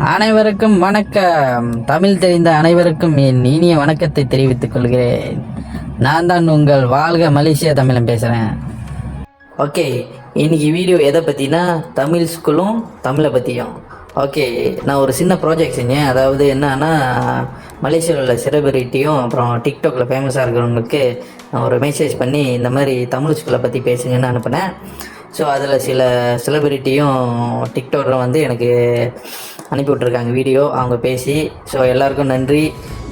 அனைவருக்கும் வணக்கம். தமிழ் தெரிந்த அனைவருக்கும் என் இனிய வணக்கத்தை தெரிவித்துக் கொள்கிறேன். நான் தான் உங்கள் வாழ்க மலேசியா தமிழன் பேசுகிறேன். ஓகே, இன்னைக்கு வீடியோ எதை பற்றினா தமிழ் ஸ்கூலும் தமிழை பற்றியும். ஓகே, நான் ஒரு சின்ன ப்ராஜெக்ட் செஞ்சேன். அதாவது என்னன்னா, மலேசியாவில் உள்ள செலிபிரிட்டியும் அப்புறம் டிக்டாக்ல ஃபேமஸாக இருக்கிறவங்களுக்கு நான் ஒரு மெசேஜ் பண்ணி இந்த மாதிரி தமிழ் ஸ்கூலை பற்றி பேசுங்கன்னு அனுப்பினேன். ஸோ அதில் சில செலிபிரிட்டியும் டிக்டாக்ல வந்து எனக்கு அனுப்பி விட்ருக்காங்க வீடியோ, அவங்க பேசி. ஸோ எல்லாருக்கும் நன்றி.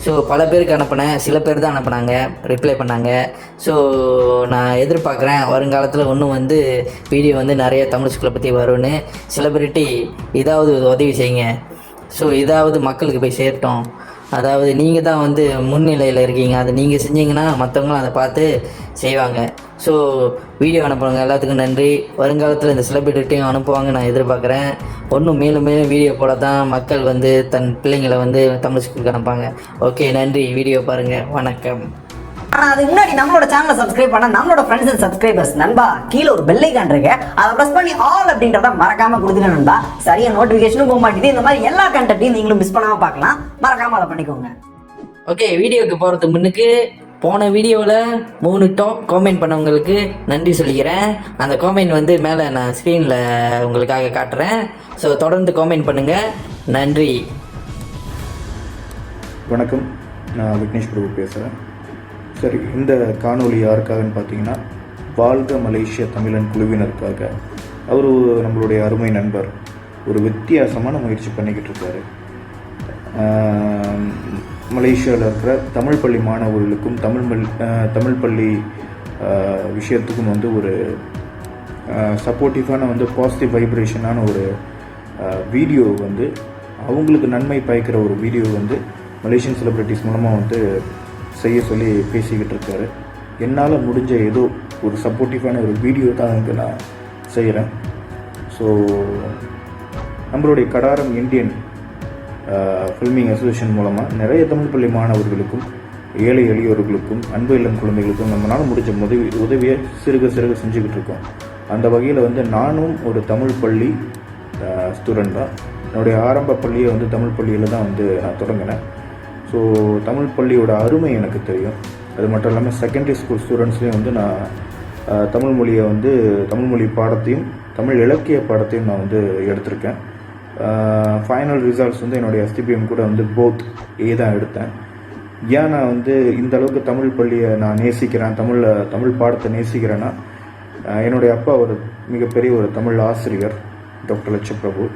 ஸோ பல பேருக்கு அனுப்பினேன், சில பேர் தான் அனுப்புனாங்க, ரிப்ளை பண்ணாங்க. ஸோ நான் எதிர்பார்க்குறேன் வருங்காலத்தில் இன்னும் வந்து வீடியோ வந்து நிறைய தமிழ் ஸ்கூலை பற்றி வரும்னு. செலிபிரிட்டி இதாவது உதவி செய்யுங்க. ஸோ இதாவது மக்களுக்கு போய் சேரட்டும். அதாவது நீங்கள் தான் வந்து முன்னிலையில் இருக்கீங்க, அது நீங்கள் செஞ்சீங்கன்னா மற்றவங்களும் அதை பார்த்து செய்வாங்க. ஸோ வீடியோ அனுப்புவாங்க, எல்லாத்துக்கும் நன்றி. வருங்காலத்தில் இந்த செலிபிரிட்டியும் அனுப்புவாங்க நான் எதிர்பார்க்குறேன். ஒன்றும் மேலும் மேலும் வீடியோ போட தான் மக்கள் வந்து தன் பிள்ளைங்களை வந்து தமிழ் ஸ்கூலுக்கு அனுப்பாங்க. ஓகே, நன்றி. வீடியோ பாருங்கள். வணக்கம். ஆனால் அதுக்கு முன்னாடி நம்மளோட சேனலை சப்ஸ்கிரைப் பண்ண நம்மளோட ஃப்ரெண்ட்ஸ் அண்ட் சப்ஸ்கிரைபர்ஸ் நண்பா, கீழே ஒரு பெல் ஐகான் இருக்கு, அதை ப்ரெஸ் பண்ணி ஆல் அப்படின்றத மறக்காம கொடுத்துட்டு நண்பா. சரியா நோட்டிஃபிகேஷனும் போக மாட்டேங்குது. இந்த மாதிரி எல்லா கண்டென்ட்டையும் நீங்களும் மிஸ் பண்ணாம பார்க்கலாம். மறக்காம அதை பண்ணிக்கோங்க. ஓகே, வீடியோவுக்கு போகிறதுக்கு முன்னுக்கு போன வீடியோவில் 3 டாப் காமெண்ட் பண்ணவங்களுக்கு நன்றி சொல்லிக்கிறேன். அந்த காமெண்ட் வந்து மேலே நான் ஸ்க்ரீனில் உங்களுக்காக காட்டுறேன். ஸோ தொடர்ந்து காமெண்ட் பண்ணுங்கள். நன்றி. வணக்கம், நான் விக்னேஷ் பிரபு பேசுகிறேன். சரி, இந்த காணொலி யாருக்காகன்னு பார்த்தீங்கன்னா, வாழ்க மலேசியா தமிழன் குழுவினருக்காக. அவர் நம்மளுடைய அருமை நண்பர், ஒரு வித்தியாசமான முயற்சி பண்ணிக்கிட்டு இருக்காரு. மலேசியாவில் இருக்கிற தமிழ் பள்ளி மாணவர்களுக்கும் தமிழ் பள்ளி விஷயத்துக்கும் வந்து ஒரு சப்போர்ட்டிவான வந்து பாசிட்டிவ் வைப்ரேஷனான ஒரு வீடியோ வந்து அவங்களுக்கு நன்மை பயக்கிற ஒரு வீடியோ வந்து மலேசியன் செலிபிரிட்டிஸ் மூலமாக வந்து செய்ய சொல்லி பேசிக்கிட்டு இருக்காரு. என்னால் முடிஞ்ச ஏதோ ஒரு சப்போர்ட்டிவான ஒரு வீடியோ தான் வந்து நான் செய்கிறேன். ஸோ நம்மளுடைய கடாரம் இந்தியன் ஃபில்மிங் அசோசியேஷன் மூலமாக நிறைய தமிழ் பள்ளி மாணவர்களுக்கும் ஏழை எளியோர்களுக்கும் அன்பு இல்லம் குழந்தைகளுக்கும் நம்மளால் முடிஞ்ச உதவியை சிறுக செஞ்சுக்கிட்டு இருக்கோம். அந்த வகையில் வந்து நானும் ஒரு தமிழ் பள்ளி ஸ்டூடெண்ட் தான். என்னுடைய ஆரம்ப பள்ளியை வந்து தமிழ் பள்ளியில் தான் வந்து நான் தொடங்கினேன். ஸோ தமிழ் பள்ளியோட அருமை எனக்கு தெரியும். அது மட்டும் இல்லாமல் செகண்டரி ஸ்கூல் ஸ்டூடெண்ட்ஸ்லேயும் வந்து நான் தமிழ் மொழி பாடத்தையும் தமிழ் இலக்கிய பாடத்தையும் நான் வந்து எடுத்திருக்கேன். ஃபைனல் ரிசல்ட்ஸ் வந்து என்னுடைய எஸ்டிபிஎம் கூட வந்து போத் ஏ தான் எடுத்தேன். ஏன் நான் வந்து இந்த அளவுக்கு தமிழ் பள்ளியை நான் நேசிக்கிறேன், தமிழ் பாடத்தை நேசிக்கிறேன்னா, என்னுடைய அப்பா ஒரு மிகப்பெரிய ஒரு தமிழ் ஆசிரியர், டாக்டர் லட்சப்பிரபு.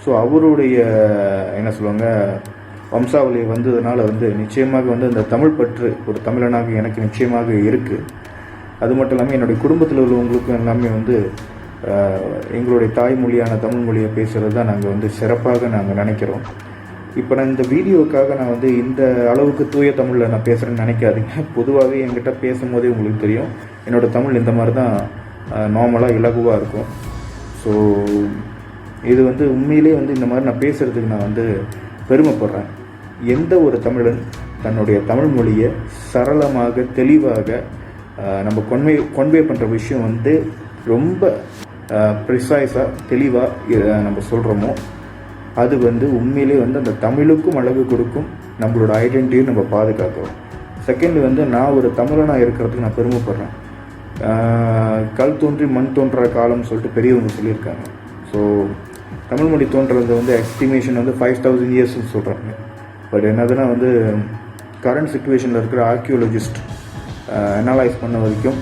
ஸோ அவருடைய என்ன சொல்லுவாங்க வம்சாவளி வந்ததுனால வந்து நிச்சயமாக வந்து அந்த தமிழ் பற்று ஒரு தமிழனாக எனக்கு நிச்சயமாக இருக்குது. அது மட்டும் இல்லாமல் என்னுடைய குடும்பத்தில் உள்ளவங்களுக்கும் எல்லாமே வந்து எங்களுடைய தாய்மொழியான தமிழ் மொழியை பேசுகிறது தான் நாங்கள் வந்து சிறப்பாக நாங்கள் நினைக்கிறோம். இப்போ நான் இந்த வீடியோவுக்காக நான் வந்து இந்த அளவுக்கு தூய தமிழில் நான் பேசுகிறேன்னு நினைக்காதீங்க. பொதுவாகவே என்கிட்ட பேசும்போதே உங்களுக்கு தெரியும், என்னோடய தமிழ் இந்த மாதிரி தான் நார்மலாக இலகுவாக இருக்கும். ஸோ இது வந்து உண்மையிலே வந்து இந்த மாதிரி நான் பேசுகிறதுக்கு நான் வந்து பெருமைப்படுறேன். எந்த ஒரு தமிழன் தன்னுடைய தமிழ் மொழியை சரளமாக தெளிவாக நம்ம கொன்வே பண்ணுற விஷயம் வந்து ரொம்ப ப்ரிசைஸாக தெளிவாக நம்ம சொல்கிறோமோ, அது வந்து உண்மையிலே வந்து அந்த தமிழுக்கும் அழகு கொடுக்கும், நம்மளோட ஐடென்டிட்டியும் நம்ம பாதுகாக்கிறோம். செகண்ட் வந்து நான் ஒரு தமிழனாக இருக்கிறதுக்கு நான் பெருமைப்படுறேன். கல் தோன்றி மண் தோன்ற காலம்னு சொல்லிட்டு பெரியவங்க சொல்லியிருக்காங்க. ஸோ தமிழ் மொழி தோன்றது வந்து எஸ்டிமேஷன் வந்து 5000 இயர்ஸ்ன்னு சொல்கிறாங்க. பட் என்னதுன்னா வந்து கரண்ட் சிச்சுவேஷனில் இருக்கிற ஆர்கியோலஜிஸ்ட் அனலைஸ் பண்ண வரைக்கும்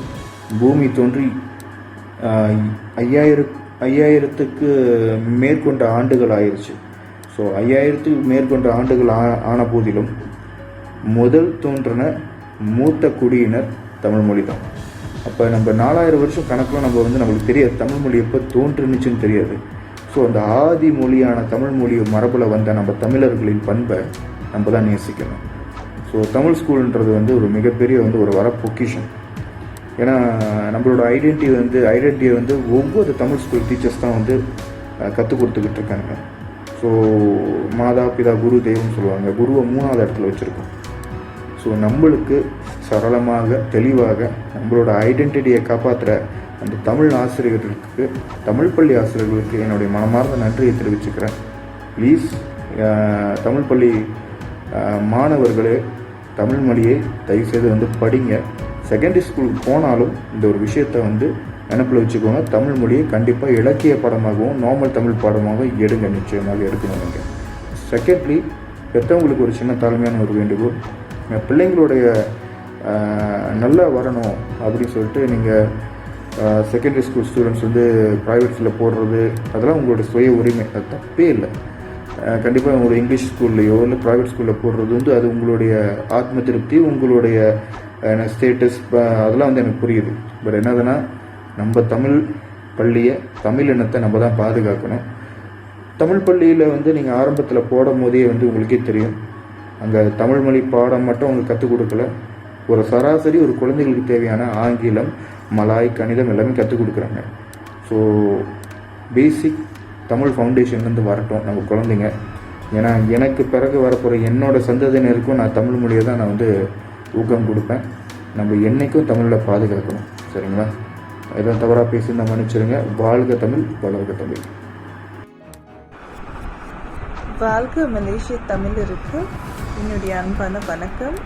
பூமி தோன்றி 5000க்கு மேற்கொண்ட ஆண்டுகள் ஆயிடுச்சு. ஸோ 5000க்கு மேற்கொண்ட ஆண்டுகள் ஆன போதிலும் முதல் தோன்றின மூத்த குடியினர் தமிழ் மொழி தான். அப்போ நம்ம 4000 வருஷம் கணக்கில் நம்மளுக்கு தெரியாது தமிழ் மொழி எப்போ தோன்றுனுச்சுன்னு தெரியாது. ஸோ அந்த ஆதி மொழியான தமிழ் மொழி மரபில் வந்த நம்ம தமிழர்களின் பண்பை நம்ம தான் நேசிக்கணும். ஸோ தமிழ் ஸ்கூல்ன்றது வந்து ஒரு மிகப்பெரிய வந்து ஒரு வர பொக்கிஷன். ஏன்னா நம்மளோட ஐடென்டிட்டியை வந்து ஒவ்வொரு தமிழ் ஸ்கூல் டீச்சர்ஸ் தான் வந்து கற்றுக் கொடுத்துக்கிட்டு இருக்காங்க. ஸோ மாதா பிதா குரு தெய்வம்னு சொல்லுவாங்க, குருவை 3வது இடத்துல வச்சுருக்கோம். ஸோ நம்மளுக்கு சரளமாக தெளிவாக நம்மளோட ஐடென்டிட்டியை காப்பாற்றுற அந்த தமிழ் ஆசிரியர்களுக்கு, தமிழ் பள்ளி ஆசிரியர்களுக்கு என்னுடைய மனமார்ந்த நன்றியை தெரிவிச்சுக்கிறேன். ப்ளீஸ் தமிழ் பள்ளி மாணவர்களே தமிழ் மொழியை தயவுசெய்து வந்து படிங்க. செகண்டரி ஸ்கூலுக்கு போனாலும் இந்த ஒரு விஷயத்தை வந்து நினப்பில் வச்சுக்கோங்க. தமிழ் மொழியை கண்டிப்பாக இலக்கிய பாடமாகவும் நார்மல் தமிழ் பாடமாகவும் எடுங்க, நிச்சயமாக எடுக்கணும் நீங்கள். செகண்ட்லி, பெற்றவங்களுக்கு ஒரு சின்ன தாழ்மையான ஒரு வேண்டுகோள், பிள்ளைங்களுடைய நல்லா வரணும் அப்படின்னு சொல்லிட்டு நீங்கள் செகண்டரி ஸ்கூல் ஸ்டூடெண்ட்ஸ் வந்து ப்ரைவேட்ஸில் போடுறது அதெல்லாம் உங்களோட சுய உரிமை, அது தப்பே இல்லை. கண்டிப்பாக உங்களோட இங்கிலீஷ் ஸ்கூல்லையோ இல்லை ப்ரைவேட் ஸ்கூலில் போடுறது வந்து அது உங்களுடைய ஆத்ம திருப்தி, உங்களுடைய ஸ்டேட்டஸ், அதெல்லாம் வந்து எனக்கு புரியுது. பட் என்னதுன்னா, நம்ம தமிழ் பள்ளியை, தமிழ் இனத்தை நம்ம தான் பாதுகாக்கணும். தமிழ் பள்ளியில் வந்து நீங்கள் ஆரம்பத்தில் போடும் போதே வந்து உங்களுக்கே தெரியும், அங்கே தமிழ் மொழி பாடம் மட்டும் உங்களுக்கு கற்றுக் கொடுக்கல, ஒரு சராசரி ஒரு குழந்தைகளுக்கு தேவையான ஆங்கிலம், மலாய், கணிதம் எல்லாமே கற்றுக் கொடுக்குறாங்க. ஸோ பேசிக் தமிழ் ஃபவுண்டேஷன்லேருந்து வரட்டும் நம்ம குழந்தைங்க. ஏன்னா எனக்கு பிறகு வரப்போகிற என்னோட சந்ததியினருக்கும் நான் தமிழ் மொழியை தான் நான் வந்து ஊக்கம் கொடுப்பேன். நம்ம என்றைக்கும் தமிழில் பாதுகாக்கணும். சரிங்களா? எதுவும் தவறாக பேசி மன்னிச்சிருங்க. வாழ்க தமிழ், வளர்க தமிழ். வாழ்க மலேசிய தமிழருக்கு என்னுடைய அன்பான வணக்கம்.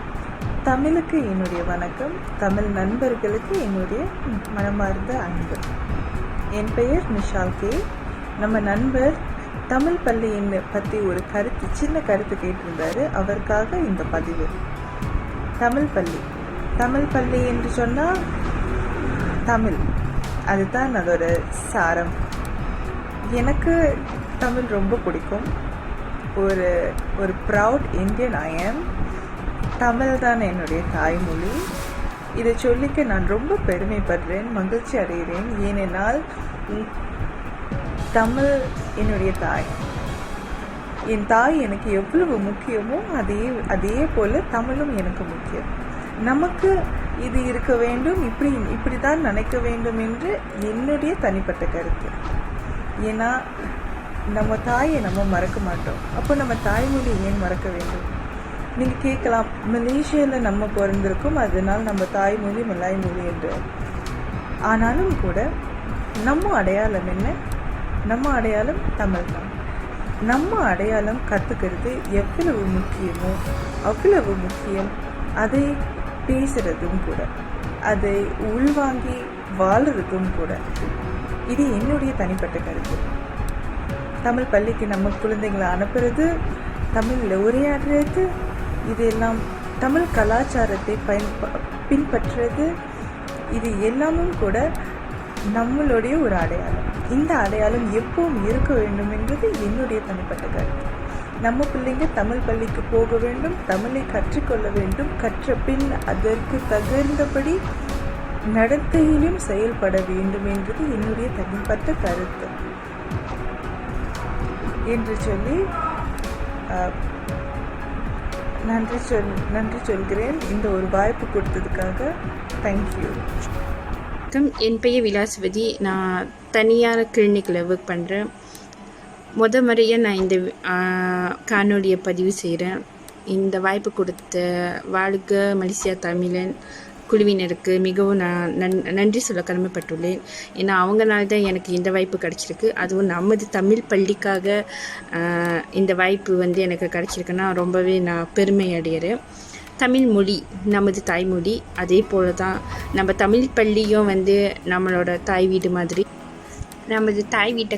தமிழுக்கு என்னுடைய வணக்கம். தமிழ் நண்பர்களுக்கு என்னுடைய மனமார்ந்த அன்பு. என் பெயர் நிஷால் கே. நம்ம நண்பர் தமிழ் பள்ளியை பற்றி ஒரு சின்ன கருத்து கேட்டிருந்தாரு. அவருக்காக இந்த பதிவு. தமிழ் பள்ளி என்று சொன்னால் தமிழ், அதுதான் அதோட சாரம். எனக்கு தமிழ் ரொம்ப பிடிக்கும். ஒரு ப்ரவுட் இந்தியன் ஐ ஆம். தமிழ் தான் என்னுடைய தாய்மொழி. இதை சொல்லிக்க நான் ரொம்ப பெருமைப்படுறேன், மகிழ்ச்சி அடைகிறேன். ஏனென்றால் தமிழ் என்னுடைய தாய். என் தாய் எனக்கு எவ்வளவு முக்கியமோ அதே போல் தமிழும் எனக்கு முக்கியம். நமக்கு இது இருக்க வேண்டும், இப்படி தான் நினைக்க வேண்டும் என்று என்னுடைய தனிப்பட்ட கருத்து. ஏன்னா நம்ம தாயை நம்ம மறக்க மாட்டோம். அப்போ நம்ம தாய்மொழி ஏன் மறக்க வேண்டும்? நீங்கள் கேட்கலாம், மலேசியாவில் நம்ம பிறந்திருக்கோம், அதனால் நம்ம தாய்மொழி மலாய் மொழி என்று. ஆனாலும் கூட நம்ம அடையாளம் என்ன? நம்ம அடையாளம் தமிழ் தான். நம்ம அடையாளம் கற்றுக்கிறது எவ்வளவு முக்கியமோ அவ்வளவு முக்கியம். அதை பேசுகிறதும் கூட, அதை உள்வாங்கி வாழுறதும் கூட. இது என்னுடைய தனிப்பட்ட கருத்து. தமிழ் பள்ளிக்கு நம்ம குழந்தைங்களை அனுப்புறது, தமிழில் உரையாடுறது, இதெல்லாம் தமிழ் கலாச்சாரத்தை பின்பற்றுறது, இது எல்லாமும் கூட நம்மளுடைய ஒரு அடையாளம். இந்த அடையாளம் எப்பவும் இருக்க வேண்டும் என்பது என்னுடைய தனிப்பட்ட கருத்து. நம்ம பிள்ளைங்க தமிழ் பள்ளிக்கு போக வேண்டும், தமிழை கற்றுக்கொள்ள வேண்டும். கற்ற பின் அதற்கு தகுந்தபடி நடத்தையிலும் செயல்பட வேண்டும் என்பது என்னுடைய தனிப்பட்ட கருத்து என்று சொல்லி நன்றி சொல்கிறேன் இந்த ஒரு வாய்ப்பு கொடுத்ததுக்காக. தேங்க்யூ. என் பெயர் விலாசவதி. நான் தனியார் கிளினிக்கில் ஒர்க் பண்ணுறேன். முறையாக நான் இந்த காணொலியை பதிவு செய்கிறேன். இந்த வாய்ப்பு கொடுத்த வாழ்க மலேசியா தமிழன் குழுவினருக்கு மிகவும் நான் நன்றி சொல்ல கடமைப்பட்டுள்ளேன். ஏன்னா அவங்களால தான் எனக்கு இந்த வாய்ப்பு கிடச்சிருக்கு. அதுவும் நமது தமிழ் பள்ளிக்காக இந்த வாய்ப்பு வந்து எனக்கு கிடச்சிருக்குன்னா ரொம்பவே நான் பெருமை அடைகிறேன். தமிழ் மொழி நமது தாய்மொழி. அதே போல் தான் நம்ம தமிழ் பள்ளியும் வந்து நம்மளோட தாய் வீடு மாதிரி, நமது தாய் வீட்டை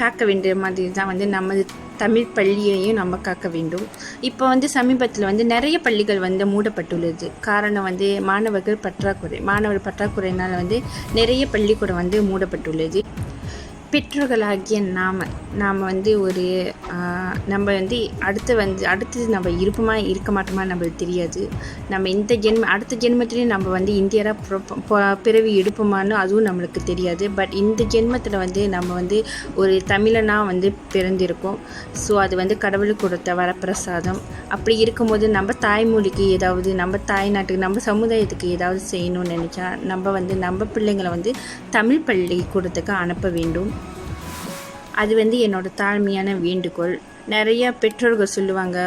காக்க வேண்டிய மாதிரி தான் வந்து நமது தமிழ் பள்ளியையும் நம்ம காக்க வேண்டும். இப்போ வந்து சமீபத்தில் வந்து நிறைய பள்ளிகள் வந்து மூடப்பட்டுள்ளது. காரணம் வந்து மாணவர் பற்றாக்குறையினால் வந்து நிறைய பள்ளிக்கூடம் வந்து மூடப்பட்டுள்ளது. பெற்றோர்களாகிய நாம் வந்து நம்ம வந்து அடுத்தது நம்ம இருக்க மாட்டோமா நம்மளுக்கு தெரியாது. நம்ம அடுத்த ஜென்மத்திலையும் நம்ம வந்து இந்தியராக பிறவி எடுப்போமான்னு அதுவும் நம்மளுக்கு தெரியாது. பட் இந்த ஜென்மத்தில் வந்து நம்ம வந்து ஒரு தமிழனாக வந்து பிறந்திருக்கோம். ஸோ அது வந்து கடவுளுக்கு கொடுத்த வரப்பிரசாதம். அப்படி இருக்கும்போது நம்ம தாய்மொழிக்கு ஏதாவது, நம்ம தாய்நாட்டுக்கு, நம்ம சமுதாயத்துக்கு ஏதாவது செய்யணும்னு நினச்சா நம்ம வந்து நம்ம பிள்ளைங்களை வந்து தமிழ் பள்ளிக்கூடத்துக்கு அனுப்ப வேண்டும். அது வந்து என்னோடய தாழ்மையான வேண்டுகோள். நிறைய பெற்றோர்கள் சொல்லுவாங்க,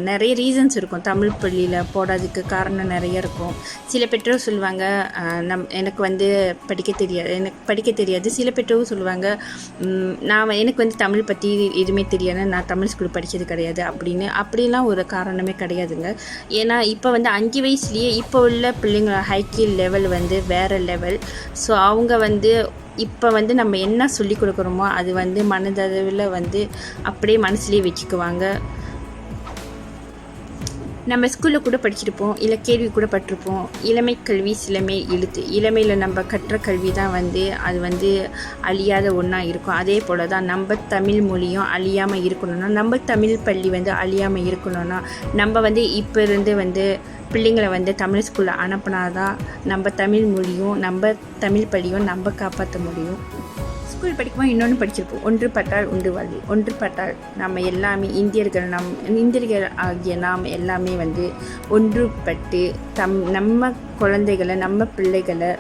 நிறைய ரீசன்ஸ் இருக்கும் தமிழ் பள்ளியில் போடாததுக்கு காரணம் நிறைய இருக்கும். சில பெற்றோர் சொல்லுவாங்க எனக்கு வந்து படிக்க தெரியாது. சில பெற்றோர்கள் சொல்லுவாங்க எனக்கு வந்து தமிழ் பற்றி எதுவுமே தெரியாது, நான் தமிழ் ஸ்கூல் படித்தது கிடையாது அப்படிலாம் ஒரு காரணமே கிடையாதுங்க. ஏன்னா இப்போ வந்து 5 வயசுலேயே இப்போ உள்ள பிள்ளைங்களோட ஹைக்கில் லெவல் வந்து வேறு லெவல். ஸோ அவங்க வந்து இப்போ வந்து நம்ம என்ன சொல்லி கொடுக்குறோமோ அது வந்து மனதளவில் வந்து அப்படியே மனசுலேயே வச்சுக்குவாங்க. நம்ம ஸ்கூலில் கூட படிச்சிருப்போம், இல்லை கேள்வி கூட பட்டிருப்போம், இளமை கல்வி சிலமை எழுத்து. இளமையில் நம்ம கற்ற கல்வி தான் வந்து அது வந்து அழியாத ஒன்றா இருக்கும். அதே போல் தான் நம்ம தமிழ் மொழியும் அழியாமல் இருக்கணும்னா, நம்ம தமிழ் பள்ளி வந்து அழியாமல் இருக்கணும்னா நம்ம வந்து இப்போ இருந்து வந்து பிள்ளைங்களை வந்து தமிழ் ஸ்கூலில் அனுப்புனாதான் நம்ம தமிழ் மொழியும் நம்ம தமிழ் பள்ளியும் நம்ம காப்பாற்ற முடியும். ஸ்கூல் படிக்கும்போது இன்னொன்று படிச்சிருப்போம், ஒன்றுபட்டால் உண்டு வாழ்வு. ஒன்றுபட்டால் நம்ம எல்லாமே இந்தியர்கள் ஆகிய நாம் எல்லாமே வந்து ஒன்றுபட்டு நம்ம குழந்தைகளை நம்ம பிள்ளைகளை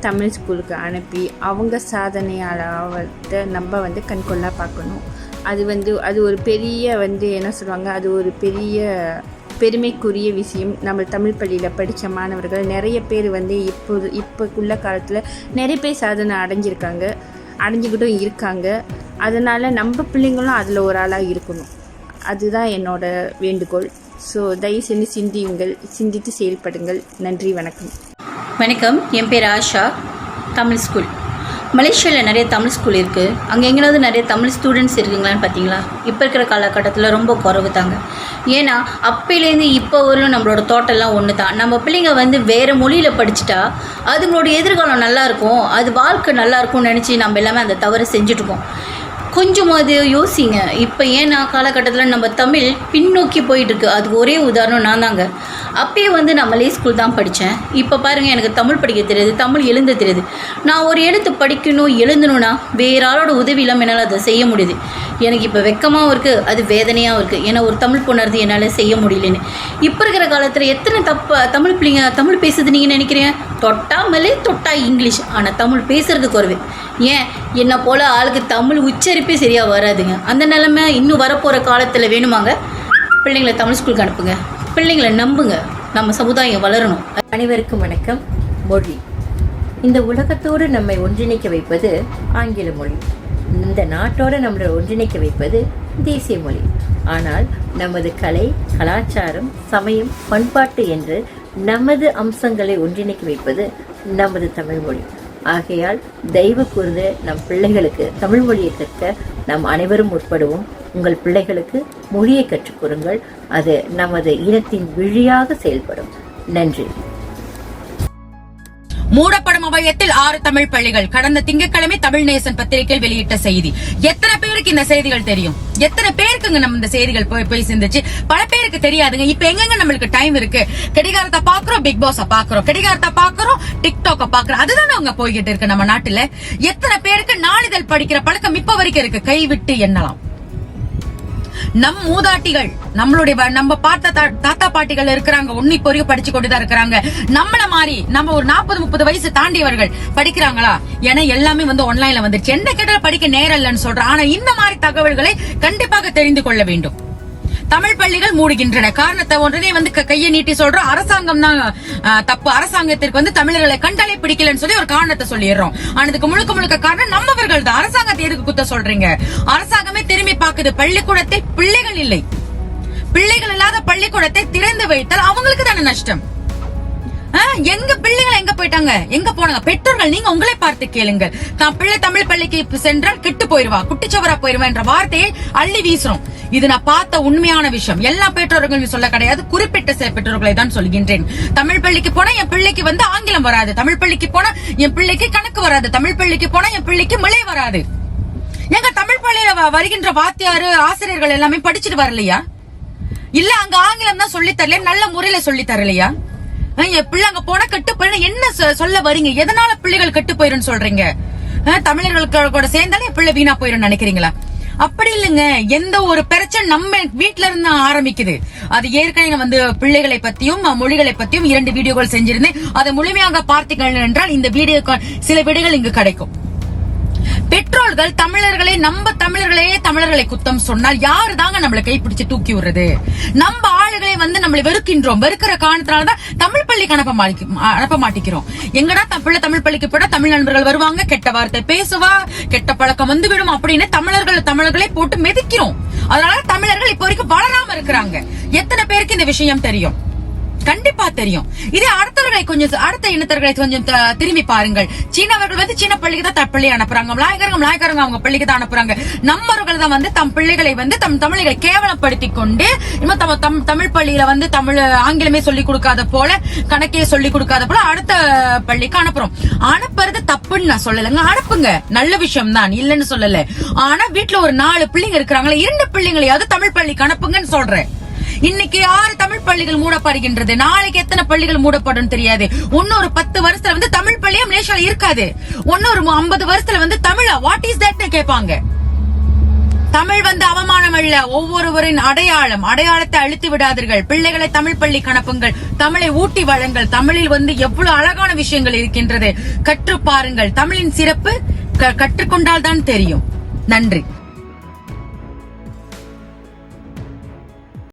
தமிழ் ஸ்கூலுக்கு அனுப்பி அவங்க சாதனையாளத்தை நம்ம வந்து கண்கொள்ளா பார்க்கணும். அது ஒரு பெரிய வந்து என்ன சொல்லுவாங்க, அது ஒரு பெரிய பெருமைக்குரிய விஷயம். நம்ம தமிழ் பள்ளியில் படித்த மாணவர்கள் நிறைய பேர் வந்து இப்போக்குள்ள காலத்தில் நிறைய பேர் சாதனை அடைஞ்சிக்கிட்டும் இருக்காங்க. அதனால் நம்ம பிள்ளைங்களும் அதில் ஒரு ஆளாக இருக்கணும். அதுதான் என்னோட வேண்டுகோள். ஸோ தயவு செஞ்சு சிந்தித்து செயல்படுங்கள். நன்றி, வணக்கம். வணக்கம், என் பேர் ஆஷா. தமிழ் ஸ்கூல் மலேசியாவில் நிறைய தமிழ் ஸ்கூல் இருக்குது. அங்கே எங்கேயாவது நிறைய தமிழ் ஸ்டூடெண்ட்ஸ் இருக்குங்களான்னு பார்த்தீங்களா? இப்போ இருக்கிற காலகட்டத்தில் ரொம்ப குறைவு தாங்க. ஏன்னா அப்போலேருந்து இப்போ வரலும் நம்மளோட தோட்டம்லாம் ஒன்று தான். நம்ம பிள்ளைங்க வந்து வேறு மொழியில் படிச்சுட்டா அதுங்களோட எதிர்காலம் நல்லாயிருக்கும், அது வாழ்க்கை நல்லாயிருக்கும்னு நினச்சி நம்ம எல்லாமே அந்த தவறு செஞ்சுட்ருக்கோம். கொஞ்சம் அது யோசிங்க. இப்போ ஏன்னா காலகட்டத்தில் நம்ம தமிழ் பின்னோக்கி போயிட்டுருக்கு. அதுக்கு ஒரே உதாரணம் நான் தாங்க. அப்பயே வந்து நான் மலே ஸ்கூல் தான் படித்தேன். இப்போ பாருங்கள், எனக்கு தமிழ் படிக்க தெரியாது, தமிழ் எழுத தெரியாது. நான் ஒரு எழுத்து படிக்கணும் எழுதணுன்னா வேறு ஆளோட உதவி இல்லாமல் என்னால் அதை செய்ய முடியுது. எனக்கு இப்போ வெக்கமாகவும் இருக்குது, அது வேதனையாகவும் இருக்குது. ஏன்னா ஒரு தமிழ் பொண்ணு என்னால் செய்ய முடியலன்னு. இப்போ இருக்கிற காலத்தில் எத்தனை தமிழ் பிள்ளைங்க தமிழ் பேசுது நீங்கள் நினைக்கிறேன்? தொட்டா மலே, தொட்டா இங்கிலீஷ். ஆனால் தமிழ் பேசுறது குறைவு. ஏன் என்னை போல் ஆளுக்கு தமிழ் உச்சரிப்பே சரியாக வராதுங்க. அந்த நிலைமை இன்னும் வரப்போகிற காலத்தில் வேணுமாங்க? பிள்ளைங்களை தமிழ் ஸ்கூலுக்கு அனுப்புங்க, பிள்ளைங்களை நம்புங்க, நம்ம சமுதாயம் வளரணும். அனைவருக்கும் வணக்கம். மொழி இந்த உலகத்தோடு நம்மை ஒன்றிணைக்க வைப்பது ஆங்கில மொழி. இந்த நாட்டோடு நம்மளை ஒன்றிணைக்க வைப்பது தேசிய மொழி. ஆனால் நமது கலை, கலாச்சாரம், சமயம், பண்பாட்டு என்று நமது அம்சங்களை ஒன்றிணைக்க வைப்பது நமது தமிழ் மொழி. ஆகையால் தயவு கூர்ந்து நம் பிள்ளைகளுக்கு தமிழ் மொழியை கற்க நாம் அனைவரும் முற்படுவோம். உங்கள் பிள்ளைகளுக்கு மொழியை கற்றுக் கொடுங்கள். அது நமது இனத்தின் விழியாக செயல்படும். நன்றி. மூடப்படும் அபாயத்தில் 6 தமிழ் பள்ளிகள். கடந்த திங்கட்கிழமை தமிழ் நேசன் பத்திரிகையில் வெளியிட்ட செய்தி. எத்தனை பேருக்கு இந்த செய்திகள் தெரியும்? எத்தனை பேருக்குங்க நம்ம இந்த செய்திகள் போய் சேர்ந்துச்சு? பல பேருக்கு தெரியாதுங்க. இப்ப எங்க நம்மளுக்கு டைம் இருக்கு? கடிகாரத்தை பாக்குறோம், பிக் பாஸ பாக்குறோம், கடிகாரத்தை பாக்குறோம், டிக்டாக்க பாக்குறோம். அதுதானே அவங்க போய்கிட்டு இருக்கு நம்ம நாட்டுல. எத்தனை பேருக்கு நாளிதழ் படிக்கிற பழக்கம் இப்ப வரைக்கும் இருக்கு? கைவிட்டு எண்ணலாம். நம் மூதாட்டிகள், நம்ம பார்த்த தாத்தா பாட்டிகள் இருக்கிறாங்க, இப்போ வரைக்கும் படிச்சு கொண்டுதான் இருக்கிறாங்க. நம்மள மாதிரி நம்ம ஒரு 40-30 வயசு தாண்டியவர்கள் படிக்கிறாங்களா? ஏன்னா எல்லாமே வந்து ஆன்லைன்ல வந்துருச்சு. என்ன கேட்டாலும் படிக்க நேரம் இல்லைன்னு சொல்றேன். ஆனா இந்த மாதிரி தகவல்களை கண்டிப்பாக தெரிந்து கொள்ள வேண்டும். தமிழ் பள்ளிகள் மூடுகின்றன. காரணத்தை ஒன்றனே வந்து கையை நீட்டி சொல்றோம், அரசாங்கம் தான் தப்பு. அரசாங்கத்திற்கு வந்து தமிழர்களை கண்டாலே பிடிக்கலன்னு சொல்லி ஒரு காரணத்தை சொல்லிடுறோம். ஆனா இதுக்கு முழுக்க காரணம் நம்மவர்கள் தான். அரசாங்கத்தை எதுக்கு குத்த சொல்றீங்க? அரசாங்கமே திரும்பி பாக்குது. பள்ளிக்கூடத்தை பிள்ளைகள் இல்லை, பிள்ளைகள் இல்லாத பள்ளிக்கூடத்தை திறந்து வைத்தால் அவங்களுக்கு தானே நஷ்டம். எங்க பிள்ளைகள் எங்க போயிட்டாங்க, எங்க போனாங்க? பெற்றோர்கள் நீங்க உங்களை பார்த்து கேளுங்கள். தான் பிள்ளை தமிழ் பள்ளிக்கு சென்றால் கெட்டு போயிருவா, குட்டிச்சவரா போயிருவா என்ற வார்த்தையை அள்ளி வீசுறோம். இது நான் பார்த்த உண்மையான விஷயம். எல்லா பெற்றோர்களும் சொல்ல கிடையாது, குறிப்பிட்ட சில பெற்றோர்களை தான் சொல்கின்றேன். தமிழ் பள்ளிக்கு போனா என் பிள்ளைக்கு வந்து ஆங்கிலம் வராது, தமிழ் பள்ளிக்கு போனா என் பிள்ளைக்கு கணக்கு வராது, தமிழ் பள்ளிக்கு போனா என் பிள்ளைக்கு மொழி வராது. எங்க தமிழ் பள்ளியில வருகின்ற வாத்தியாரு, ஆசிரியர்கள் எல்லாமே படிச்சுட்டு வரலையா? இல்ல அங்க ஆங்கிலம் தான் சொல்லி தரல, நல்ல முறையில சொல்லி தரலையா? என் பிள்ளை அங்க போனா கெட்டு போயிடும் என்ன சொல்ல வரீங்க? எதனால பிள்ளைகள் கெட்டு போயிரும் சொல்றீங்க? தமிழர்களுக்கு கூட சேர்ந்தாலும் என் பிள்ளை வீணா போயிரும் நினைக்கிறீங்களா? அப்படி இல்லைங்க. எந்த ஒரு பிரச்சனை நம்ம வீட்டுல இருந்து ஆரம்பிக்குது. அது ஏற்கனவே வந்து பிள்ளைகளை பத்தியும் மொழிகளை பத்தியும் 2 வீடியோகள் செஞ்சிருந்தேன். அதை முழுமையாக பார்த்தீர்கள் என்றால் இந்த வீடியோ சில வீடியோகள் இங்கு கிடைக்கும். பெற்றோர்கள் தமிழர்களை குத்தம் சொன்னால் யாரு தாங்க நம்மளை கைப்பிடிச்சு தூக்கி விடுறது? நம்ம ஆளுகளை வந்து நம்மளை வெறுக்கிற காரணத்தினாலதான் தமிழ் பள்ளிக்கு அனுப்ப மாட்டேங்கிறோம். எங்கடா பிள்ளை தமிழ் பள்ளிக்கு போட தமிழ் நண்பர்கள் வருவாங்க, கெட்ட வார்த்தை பேசுவா, கெட்ட பழக்கம் வந்து விடும் அப்படின்னு தமிழர்களை போட்டு மிதிக்கிறோம். அதனால தமிழர்கள் இப்ப வரைக்கும் வளராம இருக்கிறாங்க. எத்தனை பேருக்கு இந்த விஷயம் தெரியும்? கண்டிப்பா தெரியும். இதே அடுத்த இனத்தர்களை கொஞ்சம் திரும்பி பாருங்கள். சீனவர்கள் வந்து சீன பள்ளிக்கு தான் தற்பள்ளி அனுப்புறாங்க, மலாய்க்காரங்க அவங்க பள்ளிக்கு தான் அனுப்புறாங்க. நம்மவர்கள் தான் வந்து தம் பிள்ளைகளை வந்து தமிழர்களை கேவலப்படுத்தி கொண்டு தமிழ் பள்ளியில வந்து ஆங்கிலமே சொல்லிக் கொடுக்காத போல, கணக்கே சொல்லிக் கொடுக்காத போல அடுத்த பள்ளிக்கு அனுப்புறோம். அனுப்புறது தப்புன்னு நான் சொல்லலைங்க, அனுப்புங்க, நல்ல விஷயம் தான், இல்லன்னு சொல்லல. ஆனா வீட்டுல ஒரு 4 பிள்ளைங்க இருக்கிறாங்களா, 2 பிள்ளைங்களையாவது தமிழ் பள்ளிக்கு அனுப்புங்கன்னு சொல்றேன். இன்னைக்கு 6 தமிழ் பள்ளிகள் மூடப்படுகின்றது, நாளைக்கு எத்தனை பள்ளிகள் மூடப்படும் தெரியாது. இன்னொரு 10 வருஷத்துல வந்து தமிழ் பள்ளியே மலேசியால இருக்காது. இன்னொரு 50 வருஷத்துல வந்து தமிழா வாட் இஸ் தட் கேட்பாங்க. தமிழ் வந்து அவமானம் அல்ல, ஒவ்வொருவரின் அடையாளத்தை அழித்து விடாதீர்கள். பிள்ளைகளை தமிழ் பள்ளிக்கு அனுப்புங்கள், தமிழை ஊட்டி வழங்கள். தமிழில் வந்து எவ்வளவு அழகான விஷயங்கள் இருக்கின்றது, கற்று பாருங்கள். தமிழின் சிறப்பு கற்றுக்கொண்டால் தான் தெரியும். நன்றி.